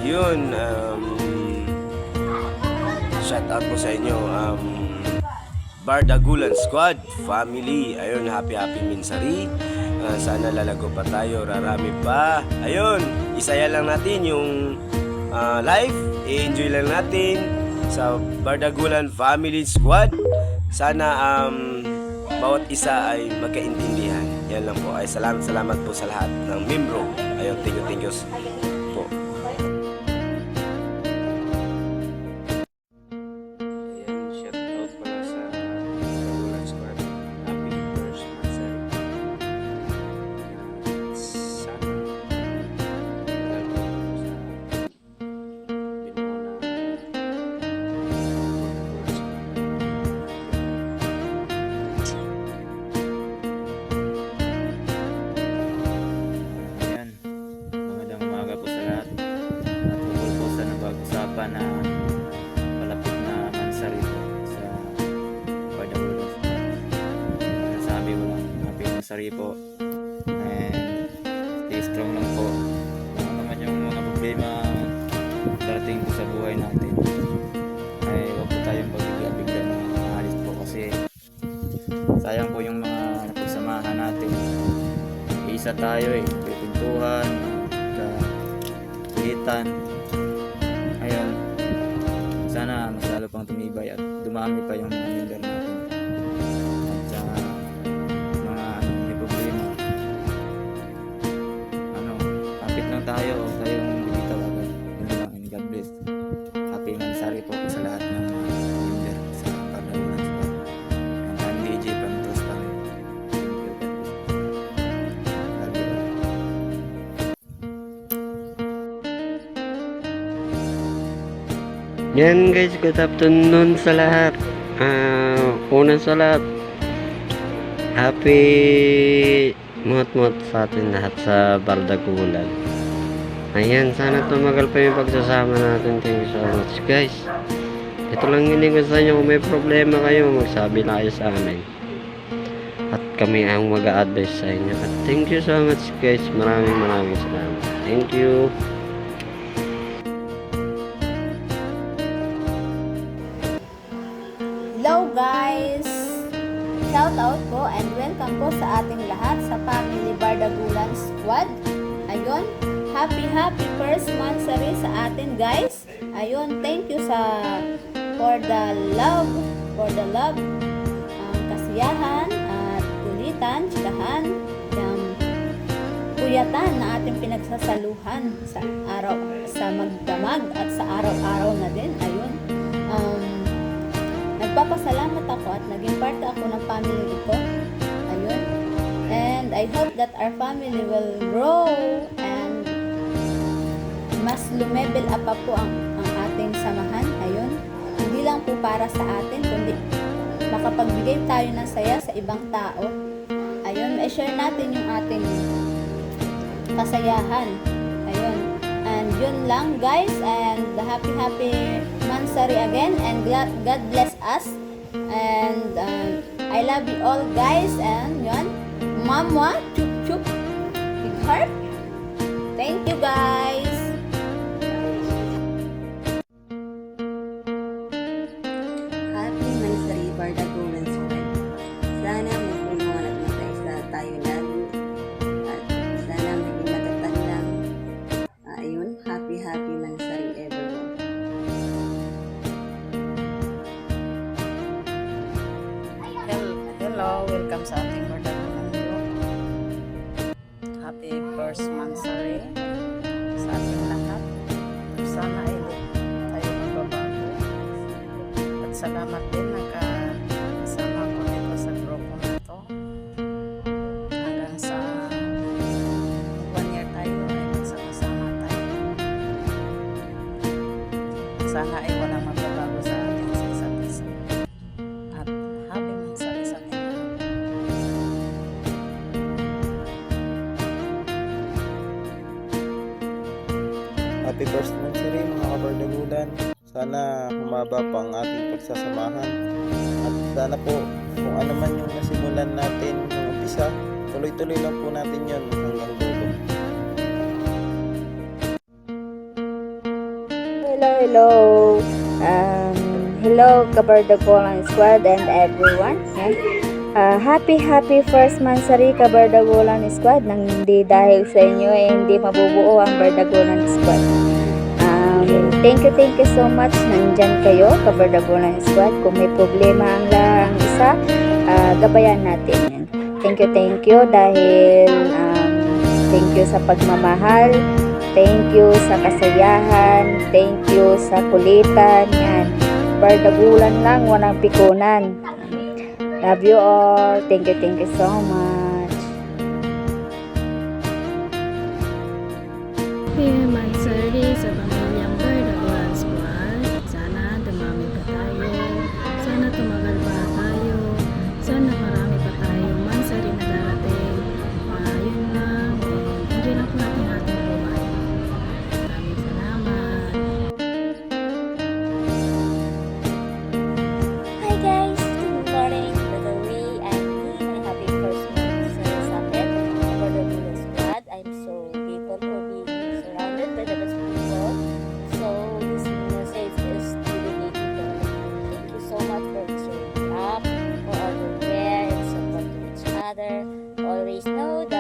yun, shout out po sa inyo, Bardagulan Squad Family. Ayun, happy Minsari. Sana lalago pa tayo, rarami pa. Ayun, isaya lang natin yung life, i-enjoy lang natin sa Bardagulan Family Squad. Sana bawat isa ay magkaintindihan. Yan lang po. Ay salamat po sa lahat ng membro. Ayun, thank you po. Ayan, shout out pala sa Bardagulan Squad. Happy first anniversary. Sana lalago sa binuo ng Bardagulan Squad. Ayan, magandang umaga po sa lahat. At tungkol po sa napag-usapan na malapit na mansari po sa Bardagulan. Nasabi ko lang, happy mansari po. And stay strong lang po. Kung ano naman yung mga problema darating po sa buhay natin, ay huwag po tayong pabigla-bigla na aalis po kasi sayang po yung mga napagsamahan natin. Isa tayo pipintuhan, kulitan. Ayun, sana mas lalo pang tumibay at dumami pa yung mga member natin. At sa mga may problema, kapit lang tayo, huwag tayong bibitaw agad. Yun lang, and God bless. Happy mansari po sa lahat ng mga member sa Bardagulan Squad. And I'm DJ from Tos Family. Thank you, God bless. Love you all. Yan guys, good afternoon sa lahat. Una sa lahat, happy mot sa atin lahat sa Bardagulan. Ayan, sana tumagal pa yung pagsasama natin. Thank you so much guys. Ito lang hindi ko sa inyo, kung may problema kayo, magsabi na kayo sa amin. At kami ang mag-a-advise sa inyo. At thank you so much guys. Maraming salamat. Thank you. Hello guys! Shout out po and welcome po sa ating lahat sa Family Bardagulan Squad. Ayun, happy first monthsary sa atin guys. Ayun, thank you for the love, kasiyahan at kulitan, tsikahan, yung kuyatan na ating pinagsasaluhan sa magdamag at sa araw-araw na din. Ayun, nagpapasalamat ako at naging parte ako ng family ito. Ayun. And I hope that our family will grow and mas lumebel up pa po ang ating samahan. Ayun. Hindi lang po para sa atin, kundi makapagbigay tayo ng saya sa ibang tao. Ayun. I-share natin yung ating kasayahan. Ayun. And yun lang guys, and happy mansari again, and God bless us, and I love you all guys, and yun, mama, chup big heart. Thank you guys. Happy Mansari Bardagulan Squad. Sana magpulungan at magkaisa tayo lagi. At sana maging matatag lang. Ayun, happy Mansari everyone. Hello, welcome sa ating Bardagulan Group. Happy first monthsary sa ating lahat. Sana ay tayo magbabago. At salamat din nakasama ko dito sa grupo na to. Hanggang sa 1 year tayo ay magsama-sama tayo. Sana ay walang magbabago sa ating sa isa't isa. At happy mansari sa ating lahat. Happy first monthsary mga kabardagulan. Sana humaba pa ang ating pagsasamahan. At sana po kung ano man yung nasimulan natin ng umpisa, tuloy-tuloy lang po natin yun hanggang dulo. hello. Hello, Kabardagulan Squad and everyone. Happy first mansari Kabardagulan Squad. Nang hindi dahil sa inyo hindi mabubuo ang Bardagulan Squad. Thank you so much. Nandyan kayo, Kabardagulan Squad. Kung may problema ang isa, gabayan natin. Thank you dahil thank you sa pagmamahal. Thank you sa kasayahan. Thank you sa kulitan. Yan. Bardagulan lang, walang pikunan. Love you all. Thank you so much. Happy Mansari sa pamilyang Bardagulan Squad. Sana dumami pa tayo. Sana tumagal pa tayo. Sana marami pa tayong Mansari na darating. Yun lang. Enjoy lang po natin ating buhay. Maraming salamat. Hi guys, good morning. By the way, I'm my happy first month sa akin for the Blue Squad. I'm so grateful for being surrounded by the best people. So this message is dedicated to all of you. Thank you so much for showing up, for all your care and support to each other. Always know that